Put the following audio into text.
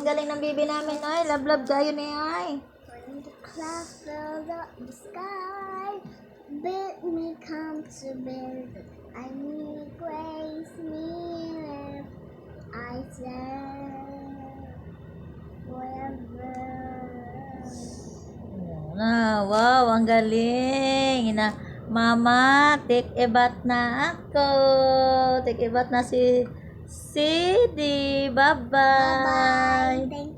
galing ng bibi namin, ay. Love kayo ni ay. When the clouds fill up the sky, bid me come to bear. I need grace, me I serve forever. Wow, ang galing. Mama, take a bath na ako. Take a bath na si Sidi. Bye-bye. Thank